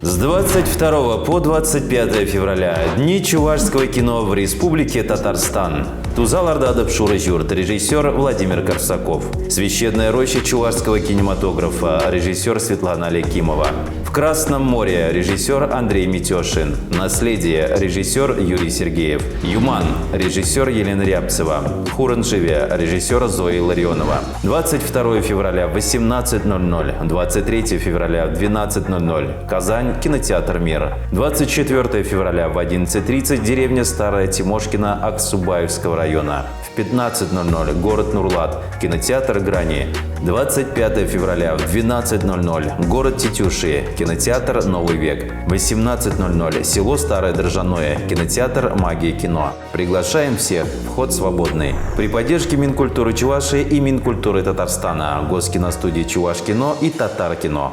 С 22 по 25 февраля Дни чувашского кино в Республике Татарстан. Тузаларда Адапшура Жюрт, режиссер Владимир Корсаков. Священная роща чувашского кинематографа, режиссер Светлана Алекимова. В Красном море, режиссер Андрей Митешин. Наследие, режиссер Юрий Сергеев. Юман, режиссер Елена Рябцева. Хуранживе, режиссер Зоя Ларионова. 22 февраля в 18:00, 23 февраля в 12:00, Казань, кинотеатр «Мир». 24 февраля в 11:30, деревня Старая Тимошкина Аксубаевского района. В 15:00, город Нурлат, кинотеатр «Грани». 25 февраля в 12:00, город Тетюши, кинотеатр «Новый век». 18:00, село Старое Дрожжаное, кинотеатр «Магия кино». Приглашаем всех, вход свободный. При поддержке Минкультуры Чувашии и Минкультуры Татарстана, Госкиностудии Чувашкино и Татаркино.